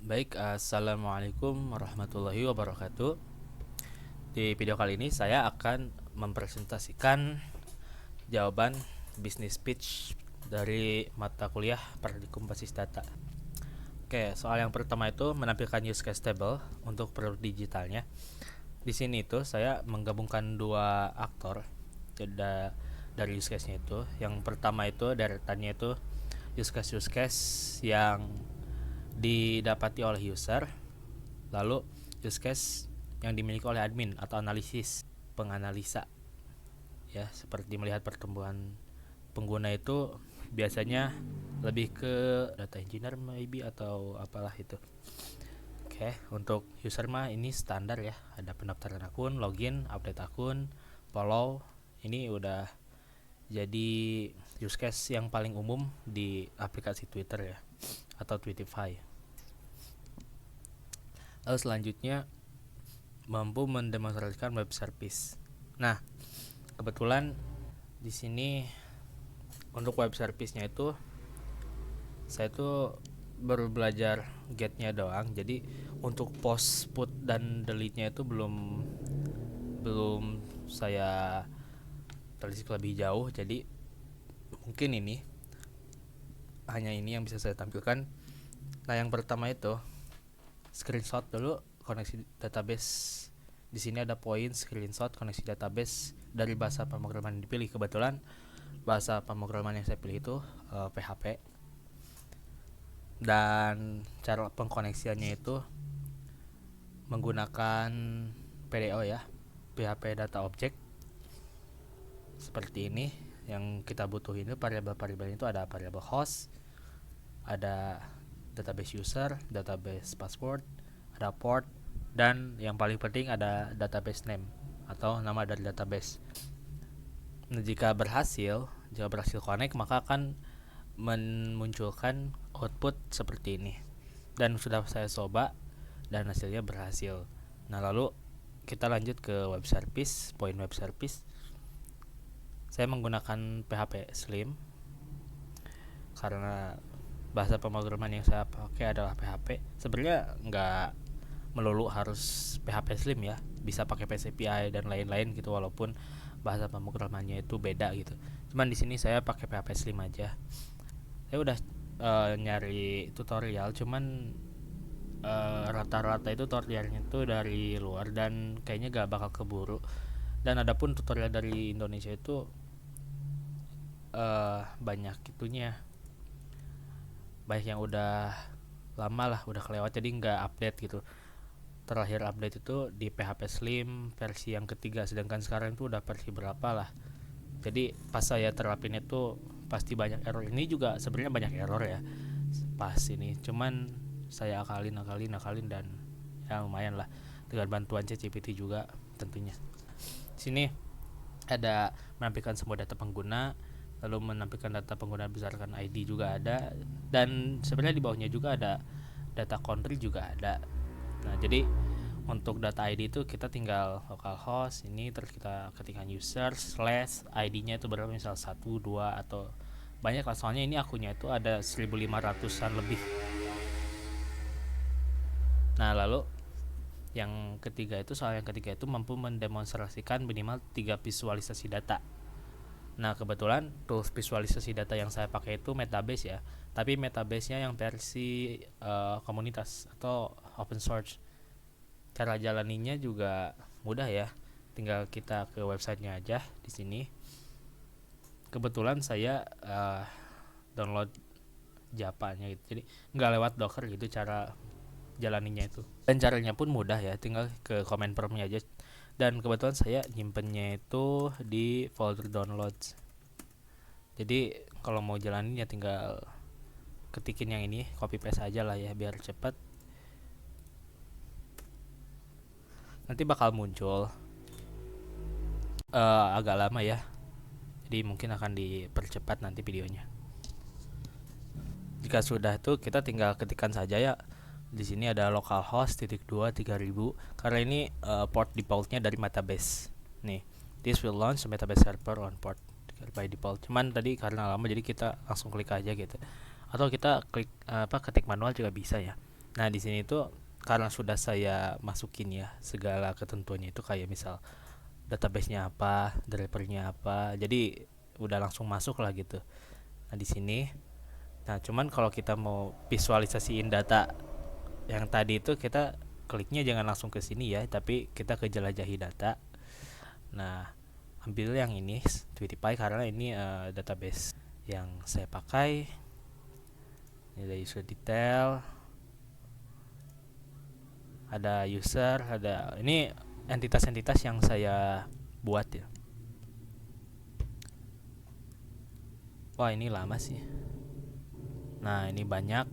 Baik, assalamualaikum warahmatullahi wabarakatuh. Di video kali ini saya akan mempresentasikan jawaban bisnis pitch dari mata kuliah Praktikum Basis Data. Oke, soal yang pertama itu menampilkan use case table untuk produk digitalnya. Di sini itu saya menggabungkan dua aktor dari use case-nya itu. Yang pertama itu deretannya itu use case yang didapati oleh user, lalu use case yang dimiliki oleh admin atau penganalisa ya, seperti melihat pertumbuhan pengguna itu biasanya lebih ke data engineer maybe atau apalah itu. Oke, untuk user mah ini standar ya, ada pendaftaran akun, login, update akun, follow. Ini udah jadi use case yang paling umum di aplikasi Twitter ya, atau Tweetify. Lalu selanjutnya mampu mendemonstrasikan web service. Nah, kebetulan di sini untuk web service-nya itu saya tuh baru belajar get-nya doang. Jadi untuk post, put dan delete-nya itu belum saya telisik lebih jauh. Jadi mungkin hanya ini yang bisa saya tampilkan. Nah, yang pertama itu screenshot dulu koneksi database. Di sini ada poin screenshot koneksi database dari bahasa pemrograman yang dipilih. Kebetulan bahasa pemrograman yang saya pilih itu PHP. Dan cara pengkoneksiannya itu menggunakan PDO ya, PHP Data Object. Seperti ini. Yang kita butuhin itu variabel-variabel itu ada variabel host, ada database user, database password, ada port, dan yang paling penting ada database name atau nama dari database. Nah, jika berhasil connect, maka akan memunculkan output seperti ini. Dan sudah saya coba dan hasilnya berhasil. Nah, lalu kita lanjut ke web service, poin web service. Saya menggunakan PHP Slim karena bahasa pemrograman yang saya pakai adalah PHP. Sebenarnya nggak melulu harus PHP Slim ya, bisa pakai PCPI dan lain-lain gitu, walaupun bahasa pemrogramannya itu beda gitu. Cuman di sini saya pakai PHP Slim aja. Saya udah nyari tutorial, cuman rata-rata itu tutorialnya itu dari luar dan kayaknya gak bakal keburu. Dan adapun tutorial dari Indonesia itu banyak yang udah lama lah, udah kelewat, jadi nggak update gitu. Terakhir update itu di PHP Slim versi yang ketiga, sedangkan sekarang itu udah versi berapa lah. Jadi pas saya terapin itu pasti banyak error. Ini juga sebenarnya banyak error ya pas ini, cuman saya akalin dan ya lumayan lah dengan bantuan ChatGPT juga tentunya. Sini ada menampilkan semua data pengguna, lalu menampilkan data pengguna berdasarkan ID juga ada, dan sebenarnya di bawahnya juga ada data country juga ada. Nah, jadi untuk data ID itu kita tinggal localhost ini, terus kita ketikkan user slash ID-nya itu berapa, misal 1, 2 atau banyak lah, soalnya ini akunnya itu ada 1500-an lebih. Nah, lalu soal yang ketiga itu mampu mendemonstrasikan minimal 3 visualisasi data. Nah, kebetulan tools visualisasi data yang saya pakai itu Metabase ya, tapi Metabase-nya yang versi komunitas atau open source. Cara jalaninya juga mudah ya, tinggal kita ke websitenya aja. Di sini kebetulan saya download Java-nya gitu, jadi nggak lewat Docker gitu cara jalaninya itu. Dan caranya pun mudah ya, tinggal ke command prompt-nya aja. Dan kebetulan saya nyimpennya itu di folder downloads. Jadi kalau mau jalanin ya tinggal ketikin yang ini, copy paste aja lah ya biar cepat. Nanti bakal muncul agak lama ya, jadi mungkin akan dipercepat nanti videonya. Jika sudah itu kita tinggal ketikkan saja ya. Di sini ada localhost /2 3000 karena ini port defaultnya dari Metabase. Nih, this will launch Metabase server on port by default. Cuman tadi karena lama jadi kita langsung klik aja gitu. Atau kita ketik manual juga bisa ya. Nah, di sini tuh karena sudah saya masukin ya segala ketentuannya itu kayak misal database-nya apa, drivernya apa. Jadi udah langsung masuk lah gitu. Nah, di sini. Nah, cuman kalau kita mau visualisasiin data yang tadi itu kita kliknya jangan langsung ke sini ya, tapi kita ke jelajahi data. Nah, ambil yang ini Tweetify karena ini database yang saya pakai. Ini ada user detail, ada user, ada ini entitas-entitas yang saya buat ya. Wah, ini lama sih. Nah, ini banyak.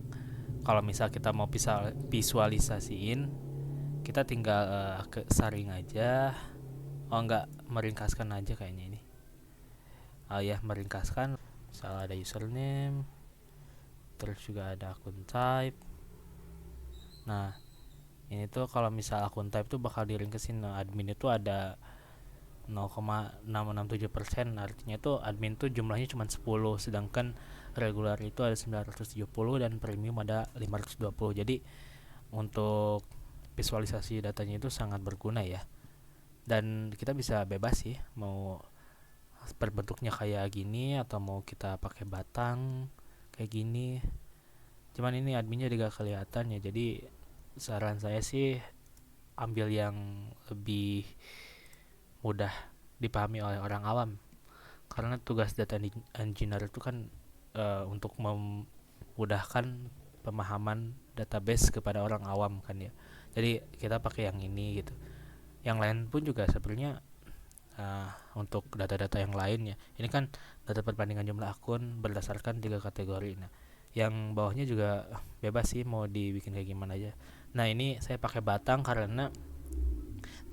Kalau misal kita mau visualisasiin, kita tinggal ke saring aja. Oh, enggak, meringkaskan aja kayaknya ini. Oh ya, meringkaskan. Misal ada username, terus juga ada akun type. Nah, ini tuh kalau misal akun type tuh bakal diringkesin. Nah, admin itu ada 0,667%, artinya tuh admin tuh jumlahnya cuma 10, sedangkan regular itu ada 970 dan premium ada 520. Jadi untuk visualisasi datanya itu sangat berguna ya, dan kita bisa bebas sih mau berbentuknya kayak gini atau mau kita pakai batang kayak gini. Cuman ini adminnya juga kelihatan ya, jadi saran saya sih ambil yang lebih mudah dipahami oleh orang awam, karena tugas data engineer itu kan untuk memudahkan pemahaman database kepada orang awam kan ya. Jadi kita pakai yang ini gitu. Yang lain pun juga sebenarnya untuk data-data yang lainnya. Ini kan data perbandingan jumlah akun berdasarkan 3 kategori. Nah, yang bawahnya juga bebas sih mau dibikin kayak gimana aja. Nah, ini saya pakai batang karena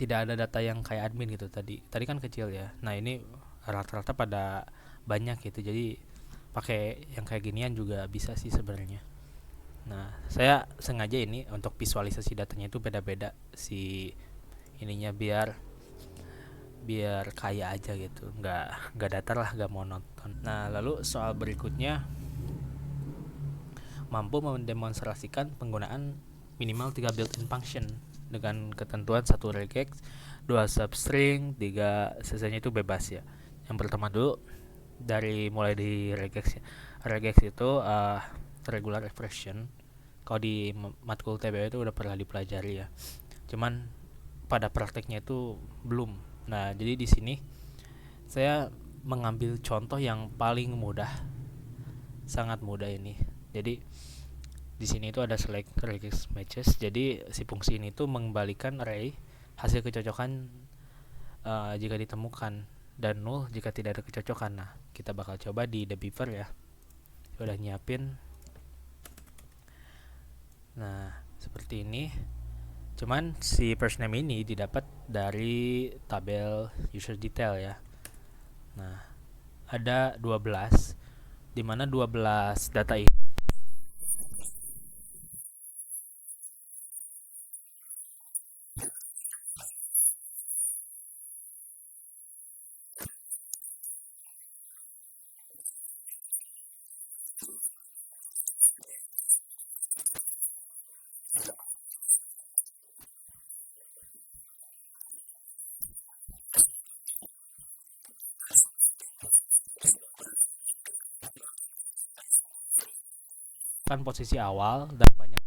tidak ada data yang kayak admin gitu tadi. Tadi kan kecil ya. Nah, ini rata-rata pada banyak gitu. Jadi pakai yang kayak ginian juga bisa sih sebenarnya. Nah, saya sengaja ini untuk visualisasi datanya itu beda-beda si ininya, biar biar kaya aja gitu, nggak datar lah, nggak monoton. Nah, lalu soal berikutnya, mampu mendemonstrasikan penggunaan minimal 3 built-in function dengan ketentuan 1 regex, 2 substring, 3 sisanya itu bebas ya. Yang pertama dulu dari mulai di regex ya. Regex itu regular expression. Kalau di matkul TBW itu udah pernah dipelajari ya. Cuman pada prakteknya itu belum. Nah, jadi di sini saya mengambil contoh yang paling mudah, sangat mudah ini. Jadi di sini itu ada select regex matches. Jadi si fungsi ini tuh mengembalikan array hasil kecocokan jika ditemukan dan null jika tidak ada kecocokan. Nah, kita bakal coba di the beaver ya. Udah nyiapin. Nah, seperti ini. Cuman si first name ini didapat dari tabel user detail ya. Nah, ada 12, di mana 12 data ini kan posisi awal dan banyak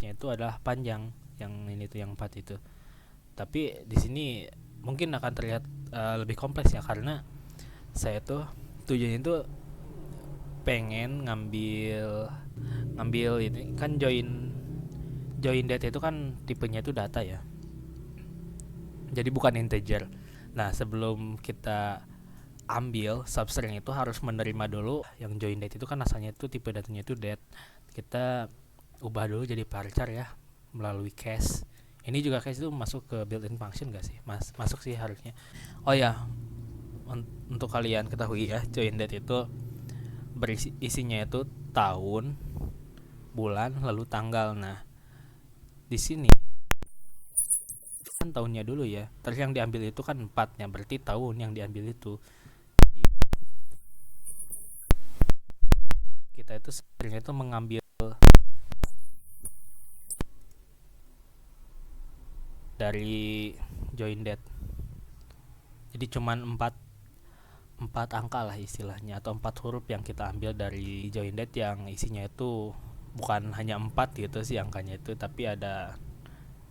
itu adalah panjang, yang ini tuh yang 4 itu. Tapi di sini mungkin akan terlihat lebih kompleks ya, karena saya tuh tujuannya itu pengen ngambil ngambil ini kan join join data itu kan tipenya itu data ya. Jadi bukan integer. Nah, sebelum kita ambil substring itu harus menerima dulu yang join date itu kan asalnya itu tipe datanya itu date. Kita ubah dulu jadi varchar ya melalui case. Ini juga case itu masuk ke built-in function gak sih? Masuk sih harusnya. Oh ya, untuk kalian ketahui ya, join date itu isinya itu tahun, bulan, lalu tanggal. Nah, di sini tahunnya dulu ya. Terus yang diambil itu kan 4-nya, berarti tahun yang diambil itu. Kita itu sebenarnya itu mengambil dari join date. Jadi cuman 4 angka lah istilahnya, atau 4 huruf yang kita ambil dari join date, yang isinya itu bukan hanya 4 gitu sih angkanya itu, tapi ada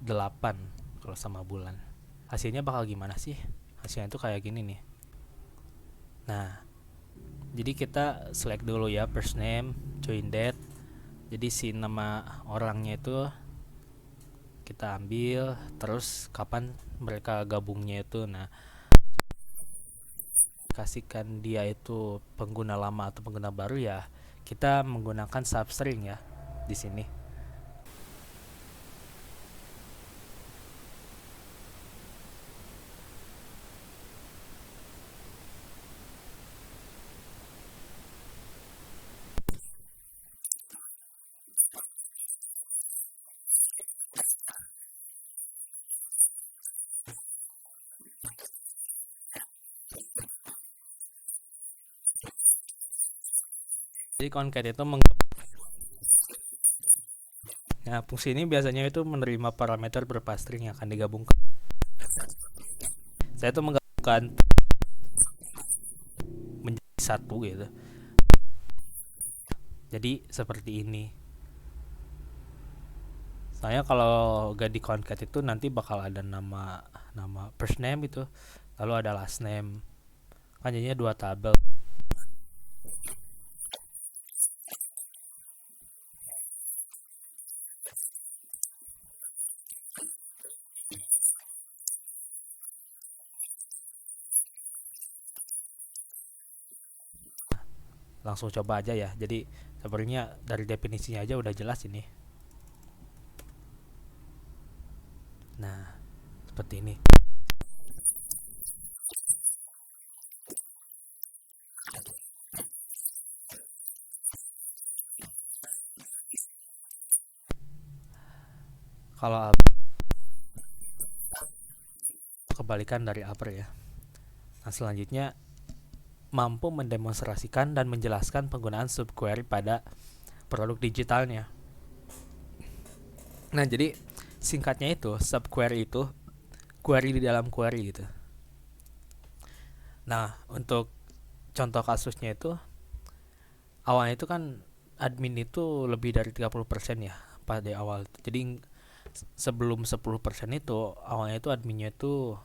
8 kalau sama bulan. Hasilnya bakal gimana sih? Hasilnya itu kayak gini nih. Nah, jadi kita select dulu ya first name, join date. Jadi si nama orangnya itu kita ambil, terus kapan mereka gabungnya itu. Nah, kasihkan dia itu pengguna lama atau pengguna baru ya, kita menggunakan substring ya di sini. Jadi concat itu nah, fungsi ini biasanya itu menerima parameter berupa string yang akan digabungkan. Saya itu menggabungkan menjadi satu gitu. Jadi seperti ini. Saya kalau gak di concat itu nanti bakal ada nama first name itu, lalu ada last name. Kan jadinya 2 tabel. Langsung coba aja ya. Jadi sebenarnya dari definisinya aja udah jelas ini. Nah, seperti ini. Kalau kebalikan dari upper ya. Nah, selanjutnya mampu mendemonstrasikan dan menjelaskan penggunaan subquery pada produk digitalnya. Nah, jadi singkatnya itu subquery itu query di dalam query gitu. Nah, untuk contoh kasusnya itu awalnya itu kan admin itu lebih dari 30% ya pada awal. Jadi sebelum 10% itu awalnya itu adminnya itu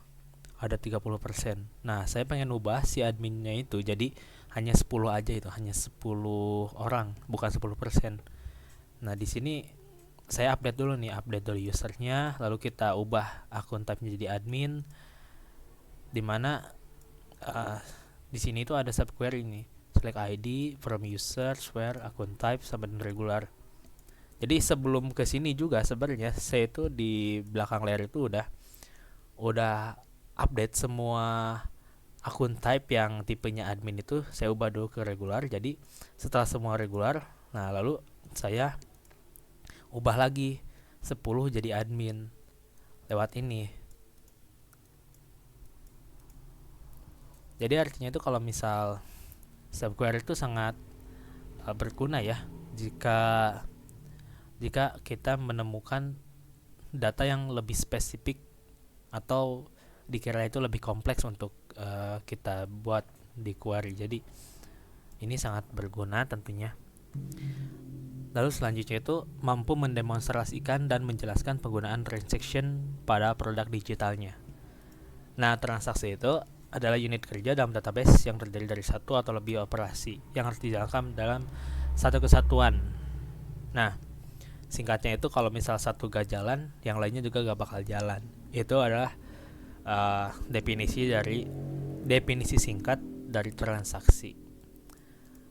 ada 30%. Nah, saya pengen ubah si adminnya itu jadi hanya 10 aja, itu hanya 10 orang, bukan 10%. Nah, di sini saya update dulu nih, update dulu usernya, lalu kita ubah akun type-nya jadi admin, dimana di sini itu ada subquery nih, select ID from user, where akun type sampai regular. Jadi sebelum ke sini juga sebenarnya saya itu di belakang layar itu udah update semua akun type yang tipenya admin itu saya ubah dulu ke regular. Jadi setelah semua regular, nah lalu saya ubah lagi 10 jadi admin lewat ini. Jadi artinya itu kalau misal subquery itu sangat berguna ya jika kita menemukan data yang lebih spesifik atau dikira itu lebih kompleks untuk kita buat di query. Jadi ini sangat berguna tentunya. Lalu selanjutnya itu mampu mendemonstrasikan dan menjelaskan penggunaan transaction pada produk digitalnya. Nah, transaksi itu adalah unit kerja dalam database yang terdiri dari satu atau lebih operasi yang harus dijalankan dalam satu kesatuan. Nah, singkatnya itu kalau misal satu gak jalan, yang lainnya juga gak bakal jalan. Itu adalah definisi singkat dari transaksi.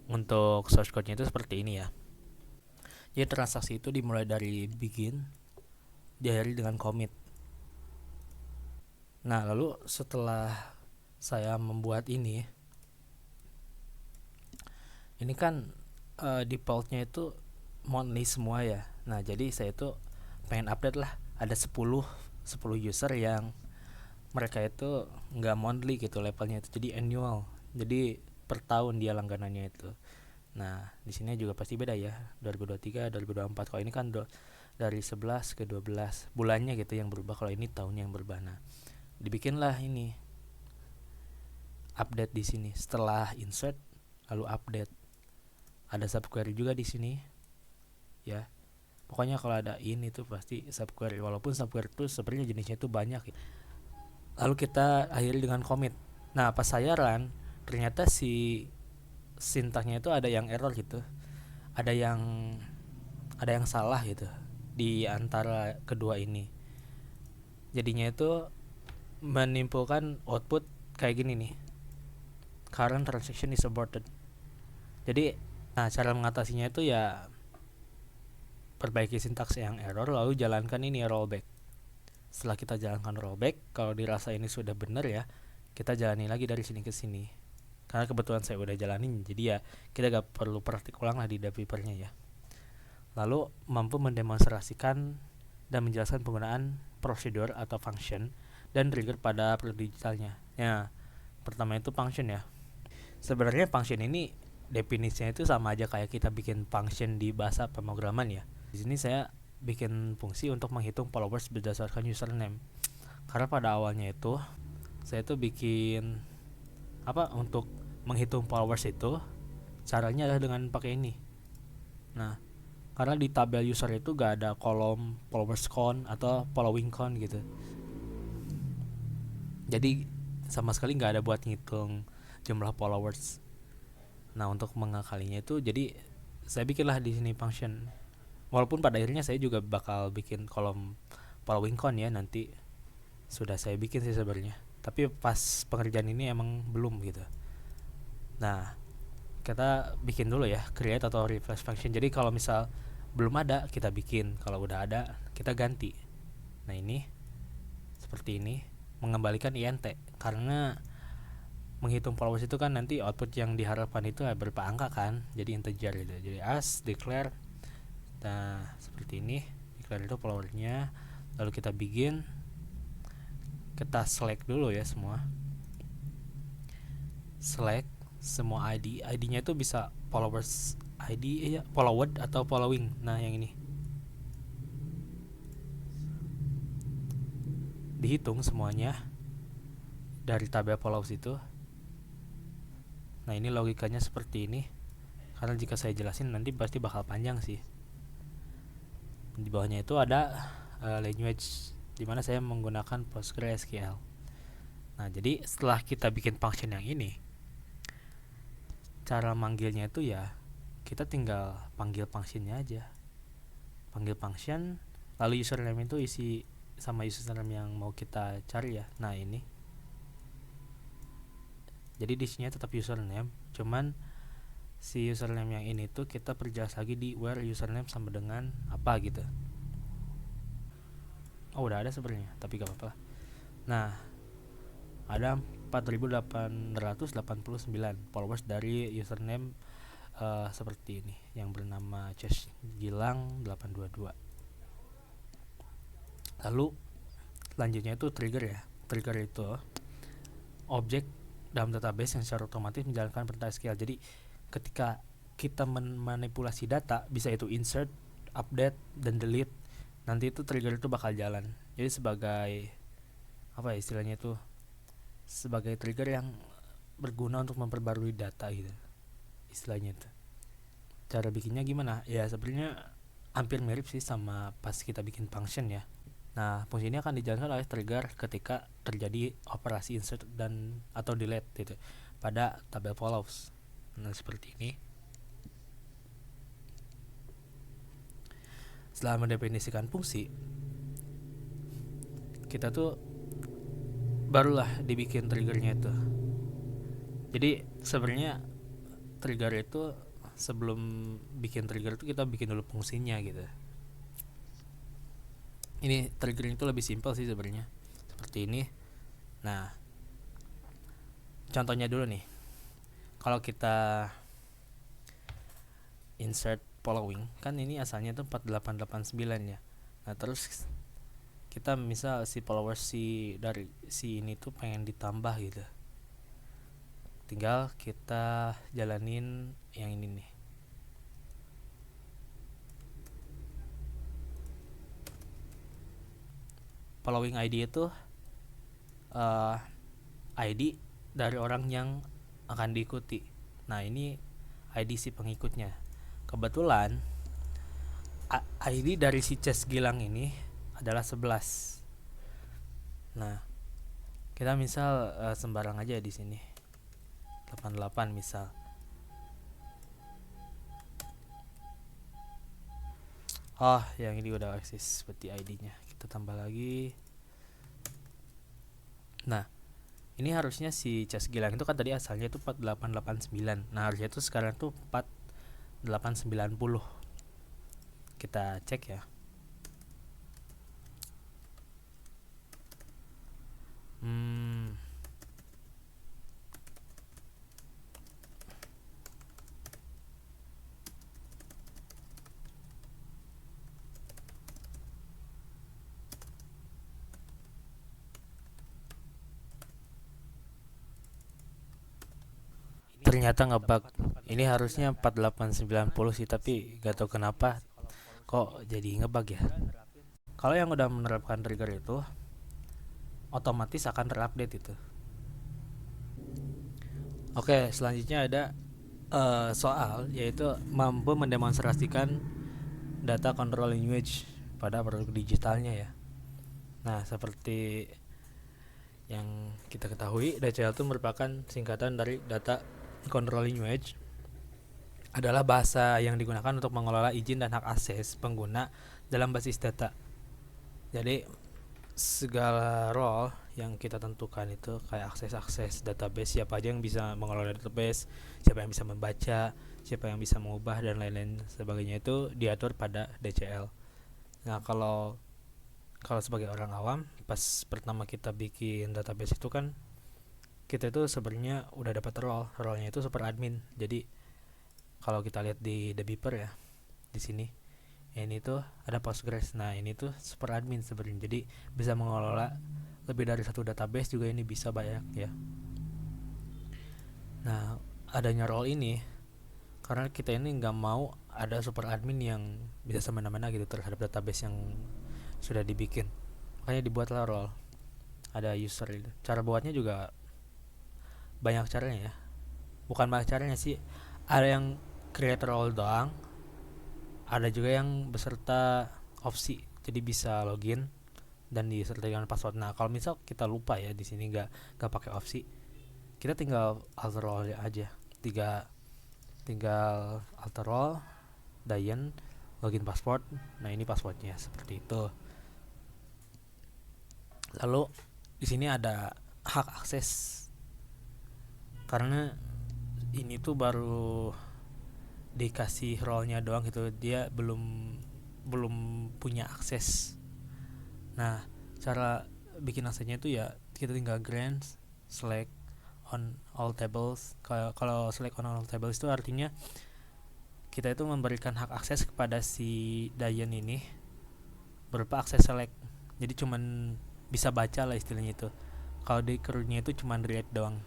Untuk source code-nya itu seperti ini ya. Jadi transaksi itu dimulai dari begin, diakhiri dengan commit. Nah, lalu setelah saya membuat ini kan defaultnya itu monthly semua ya. Nah, jadi saya itu pengen update lah, ada 10 10 user yang mereka itu nggak monthly gitu levelnya itu, jadi annual, jadi per tahun dia langganannya itu. Nah di sini juga pasti beda ya, 2023 2024. Kalau ini kan dari 11 ke 12 bulannya gitu yang berubah, kalau ini tahun yang berubah. Nah dibikinlah ini update di sini setelah insert lalu update. Ada subquery juga di sini ya. Pokoknya kalau ada ini tuh pasti subquery, walaupun subquery itu sebenarnya jenisnya itu banyak ya. Lalu kita akhiri dengan commit. Nah pas saya run ternyata si sintaknya itu ada yang error gitu, ada yang salah gitu di antara kedua ini. Jadinya itu menimbulkan output kayak gini nih, current transaction is aborted. Jadi nah cara mengatasinya itu ya perbaiki sintaks yang error lalu jalankan ini rollback. Setelah kita jalankan rollback, kalau dirasa ini sudah benar ya, kita jalani lagi dari sini ke sini. Karena kebetulan saya udah jalanin, jadi ya kita gak perlu praktik ulang lah di developernya ya. Lalu mampu mendemonstrasikan dan menjelaskan penggunaan prosedur atau function dan trigger pada produk digitalnya. Ya, pertama itu function ya. Sebenarnya function ini definisinya itu sama aja kayak kita bikin function di bahasa pemrograman ya. Di sini saya bikin fungsi untuk menghitung followers berdasarkan username. Karena pada awalnya itu saya tuh bikin untuk menghitung followers itu caranya adalah dengan pakai ini. Nah, karena di tabel user itu gak ada kolom followers count atau following count gitu. Jadi sama sekali gak ada buat ngitung jumlah followers. Nah, untuk mengakalinya itu jadi saya bikinlah di sini function. Walaupun pada akhirnya saya juga bakal bikin kolom following count ya, nanti sudah saya bikin sih sebenarnya. Tapi pas pengerjaan ini emang belum gitu. Nah, kita bikin dulu ya create atau refresh function. Jadi kalau misal belum ada kita bikin, kalau udah ada kita ganti. Nah ini seperti ini, mengembalikan int karena menghitung followers itu kan nanti output yang diharapkan itu berupa angka kan, jadi integer gitu. Jadi as declare, nah seperti ini, declare itu followernya, lalu kita begin, kita select dulu ya semua, select semua ID-nya itu bisa followers ID ya, followed atau following. Nah yang ini dihitung semuanya dari tabel followers itu. Nah ini logikanya seperti ini, karena jika saya jelasin nanti pasti bakal panjang sih. Di bawahnya itu ada language dimana saya menggunakan PostgreSQL. Nah jadi setelah kita bikin function yang ini, cara manggilnya itu ya kita tinggal panggil functionnya aja, panggil function, lalu username itu isi sama username yang mau kita cari ya. Nah ini jadi di sini tetap username, cuman si username yang ini tuh kita perjelas lagi di where username sama dengan apa gitu. Oh udah ada sebenarnya tapi gak apa-apa. Nah ada 4889 followers dari username seperti ini yang bernama Gilang 822. Lalu selanjutnya itu trigger ya. Trigger itu objek dalam database yang secara otomatis menjalankan perintah SQL. Jadi ketika kita memanipulasi data, bisa itu insert, update, dan delete, nanti itu trigger itu bakal jalan. Jadi sebagai apa ya istilahnya itu, sebagai trigger yang berguna untuk memperbarui data gitu istilahnya itu. Cara bikinnya gimana? Ya sebenarnya hampir mirip sih sama pas kita bikin function ya. Nah fungsi ini akan dijalankan oleh trigger ketika terjadi operasi insert dan atau delete gitu pada tabel follows. Nah seperti ini. Setelah mendefinisikan fungsi, kita tuh barulah dibikin triggernya itu. Jadi sebenarnya trigger itu sebelum bikin trigger itu kita bikin dulu fungsinya gitu. Ini trigger itu lebih simpel sih sebenarnya, seperti ini. Nah contohnya dulu nih, kalau kita insert following kan ini asalnya tuh 4889 ya. Nah terus kita misal si followers si dari si ini tuh pengen ditambah gitu, tinggal kita jalanin yang ini nih. Following ID itu ID dari orang yang akan diikuti. Nah, ini ID si pengikutnya. Kebetulan ID dari si Ces Gilang ini adalah 11. Nah, kita misal sembarang aja di sini. 88 misal. Oh, yang ini udah eksis seperti ID-nya. Kita tambah lagi. Nah, ini harusnya si Ces Gilang itu kan tadi asalnya itu 4889. Nah, harusnya itu sekarang tuh 4890. Kita cek ya. Ternyata ngebug. Ini harusnya 4890 sih, tapi gak tahu kenapa kok jadi ngebug ya. Kalau yang udah menerapkan trigger itu otomatis akan terupdate itu. Oke, selanjutnya ada soal yaitu mampu mendemonstrasikan data control language pada produk digitalnya ya. Nah, seperti yang kita ketahui, DCL itu merupakan singkatan dari data control language, adalah bahasa yang digunakan untuk mengelola izin dan hak akses pengguna dalam basis data. Jadi segala role yang kita tentukan itu kayak akses database, siapa aja yang bisa mengelola database, siapa yang bisa membaca, siapa yang bisa mengubah dan lain-lain sebagainya itu diatur pada DCL. Nah, kalau sebagai orang awam, pas pertama kita bikin database itu kan kita itu sebenarnya udah dapat role-nya itu super admin. Jadi kalau kita lihat di The Beeper ya, di sini ini tuh ada Postgres. Nah, ini tuh super admin sebenarnya. Jadi bisa mengelola lebih dari satu database juga, ini bisa banyak ya. Nah, adanya role ini karena kita ini nggak mau ada super admin yang bisa semena-mena gitu terhadap database yang sudah dibikin. Makanya dibuatlah role. Ada user itu. Cara buatnya juga banyak caranya ya. Bukan banyak caranya sih. Ada yang create role doang. Ada juga yang beserta opsi. Jadi bisa login dan disertai dengan password. Nah, kalau misal kita lupa ya di sini nggak pakai opsi, kita tinggal alter role aja. Tinggal alter role, Dayan, login password. Nah, ini passwordnya seperti itu. Lalu di sini ada hak akses. Karena ini tuh baru dikasih role-nya doang gitu, dia belum punya akses. Nah, cara bikin aksesnya itu ya kita tinggal grant select on all tables. Kalau select on all tables itu artinya kita itu memberikan hak akses kepada si Dayan ini berupa akses select. Jadi cuman bisa baca lah istilahnya itu. Kalau di crewnya itu cuman read doang.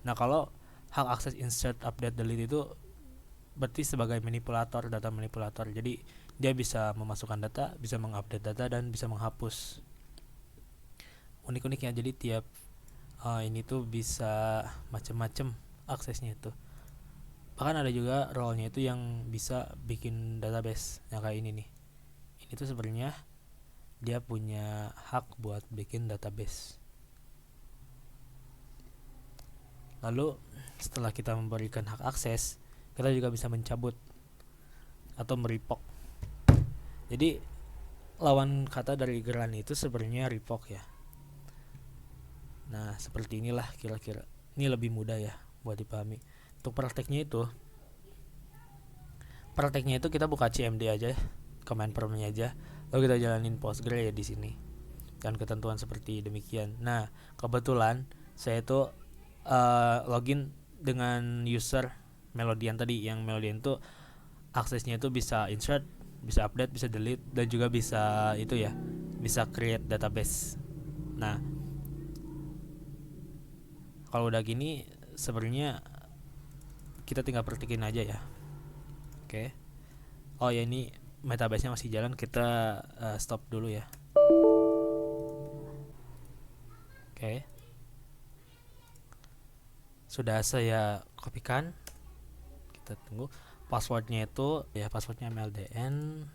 Nah, kalau hak akses insert, update, delete itu berarti sebagai manipulator, data manipulator. Jadi dia bisa memasukkan data, bisa mengupdate data, dan bisa menghapus. Unik-uniknya jadi tiap ini tuh bisa macam-macam aksesnya itu. Bahkan ada juga role-nya itu yang bisa bikin database yang kayak ini nih. Ini tuh sebenarnya dia punya hak buat bikin database. Lalu setelah kita memberikan hak akses, kita juga bisa mencabut atau merevoke. Jadi lawan kata dari grant itu sebenarnya revoke ya. Nah, seperti inilah kira-kira. Ini lebih mudah ya buat dipahami. Untuk prakteknya itu kita buka CMD aja, command promptnya aja, lalu kita jalanin Postgre ya di sini. Dan ketentuan seperti demikian. Nah, kebetulan saya itu login dengan user Melodian tadi. Yang Melodian itu aksesnya itu bisa insert, bisa update, bisa delete, dan juga bisa itu ya, bisa create database. Nah, kalau udah gini sebenarnya kita tinggal praktikin aja ya. Oke. Oh ya, ini metabase-nya masih jalan, kita stop dulu ya. Oke. Sudah saya kopikan. Kita tunggu. Passwordnya itu ya, passwordnya mldn.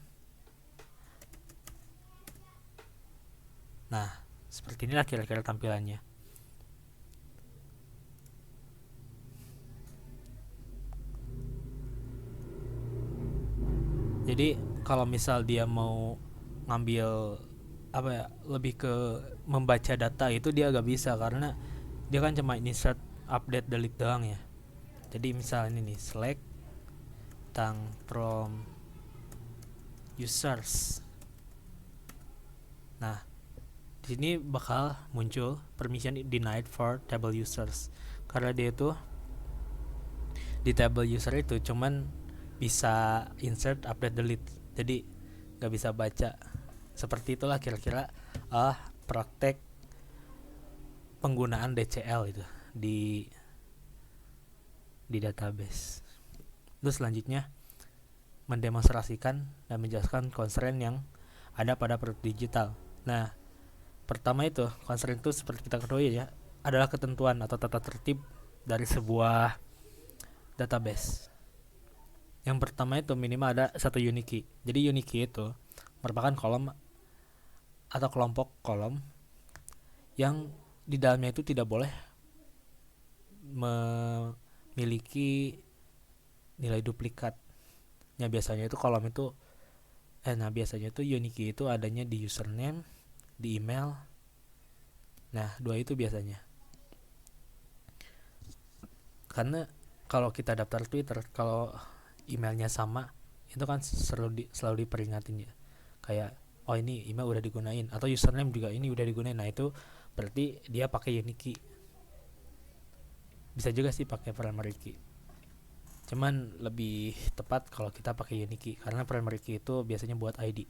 Nah, seperti inilah kira-kira tampilannya. Jadi kalau misal dia mau ngambil apa ya, lebih ke membaca data itu dia agak bisa, karena dia kan cuma insert, update, delete doang ya. Jadi misal ini nih, select tang from users. Nah, di sini bakal muncul permission denied for table users, karena dia itu di table user itu cuman bisa insert, update, delete, jadi nggak bisa baca. Seperti itulah kira-kira praktek penggunaan DCL itu di database. Terus selanjutnya mendemonstrasikan dan menjelaskan constraint yang ada pada produk digital. Nah, pertama itu constraint itu seperti kita ketahui ya, adalah ketentuan atau tata tertib dari sebuah database. Yang pertama itu minimal ada satu unique key. Jadi unique key itu merupakan kolom atau kelompok kolom yang di dalamnya itu tidak boleh memiliki nilai duplikat. Biasanya itu kolom itu biasanya itu unique key itu adanya di username, di email. Nah, dua itu biasanya. Karena kalau kita daftar Twitter, kalau emailnya sama, itu kan selalu diperingatin ya. Kayak, oh ini email udah digunain, atau username juga ini udah digunain. Nah, itu berarti dia pakai unique key. Bisa juga sih pakai primary key. Cuman lebih tepat kalau kita pakai unique key, karena primary key itu biasanya buat ID.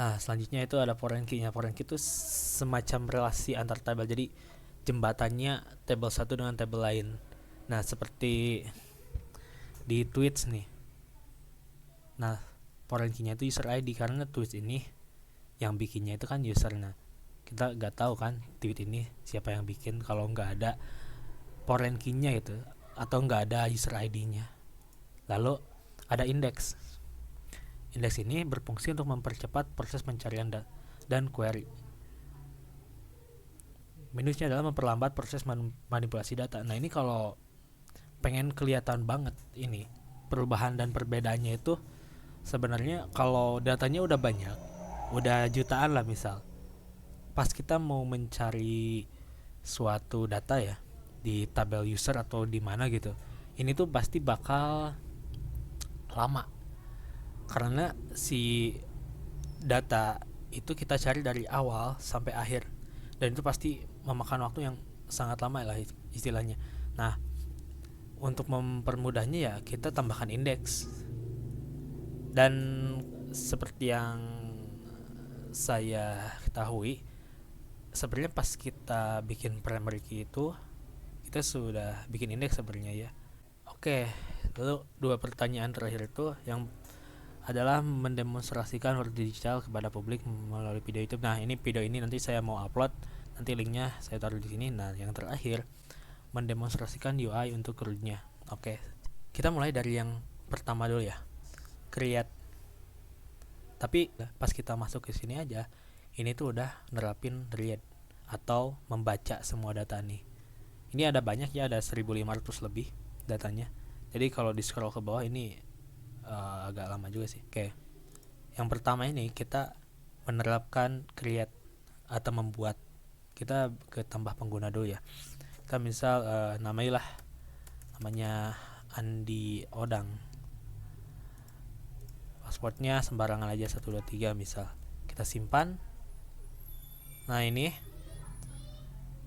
Nah, selanjutnya itu ada foreign key-nya. Foreign key itu semacam relasi antar table. Jadi jembatannya table satu dengan table lain. Nah, seperti di tweets nih. Nah, foreign key-nya itu user ID, karena tweets ini yang bikinnya itu kan user. Nah, kita nggak tahu kan tweet ini siapa yang bikin kalau nggak ada foreign key-nya gitu, atau nggak ada user ID-nya. Lalu ada index. Index ini berfungsi untuk mempercepat proses pencarian dan query. Minusnya adalah memperlambat proses manipulasi data. Nah, ini kalau pengen kelihatan banget ini perubahan dan perbedaannya itu, sebenarnya kalau datanya udah banyak, udah jutaan lah misal, pas kita mau mencari suatu data ya di tabel user atau di mana gitu, ini tuh pasti bakal lama, karena si data itu kita cari dari awal sampai akhir, dan itu pasti memakan waktu yang sangat lama lah istilahnya. Nah, untuk mempermudahnya ya kita tambahkan indeks. Dan seperti yang saya ketahui, sebenarnya pas kita bikin primary key itu kita sudah bikin indeks sebenarnya ya. Oke, lalu dua pertanyaan terakhir itu yang adalah mendemonstrasikan produk digital kepada publik melalui video YouTube. Nah, ini video ini nanti saya mau upload, nanti linknya saya taruh di sini. Nah, yang terakhir mendemonstrasikan UI untuk CRUD-nya. Oke, kita mulai dari yang pertama dulu ya, create. Tapi pas kita masuk ke sini aja, ini tuh udah nerapin read atau membaca semua data nih. Ini ada banyak ya, ada 1500 lebih datanya. Jadi kalau di scroll ke bawah ini agak lama juga sih. Oke, yang pertama ini kita menerapkan create atau membuat. Kita ke tambah pengguna dulu ya. Kita misal namailah namanya Andi Odang, passwordnya sembarangan aja 123 misal. Kita simpan. Nah, ini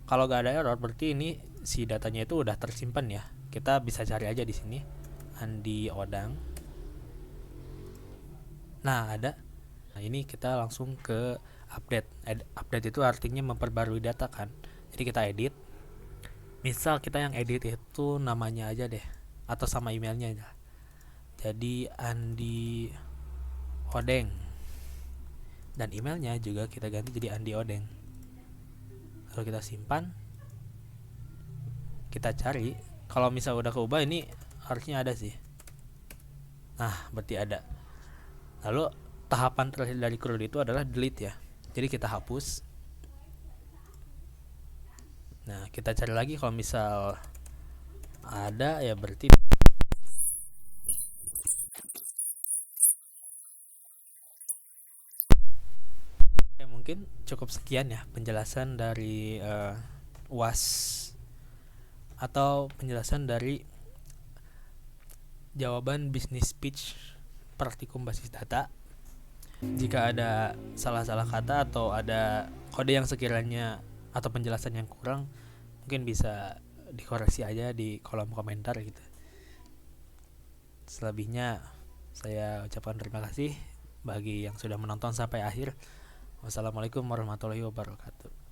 kalau gak ada error berarti ini si datanya itu udah tersimpan ya. Kita bisa cari aja di sini Andi Odang. Nah, ada. Nah, ini kita langsung ke update. Update itu artinya memperbarui data kan. Jadi kita edit. Misal kita yang edit itu namanya aja deh, atau sama emailnya aja. Jadi Andi Odeng, dan emailnya juga kita ganti jadi Andi Odeng. Lalu kita simpan, kita cari. Kalau misal udah keubah, ini harusnya ada sih. Nah, berarti ada. Lalu tahapan terakhir dari CRUD itu adalah delete ya. Jadi kita hapus. Nah, kita cari lagi, kalau misal ada ya berarti. Ya, mungkin cukup sekian ya penjelasan dari UAS atau penjelasan dari jawaban bisnis pitch praktikum basis data. Jika ada salah-salah kata atau ada kode yang sekiranya atau penjelasan yang kurang, mungkin bisa dikoreksi aja di kolom komentar gitu. Selebihnya saya ucapkan terima kasih bagi yang sudah menonton sampai akhir. Wassalamualaikum warahmatullahi wabarakatuh.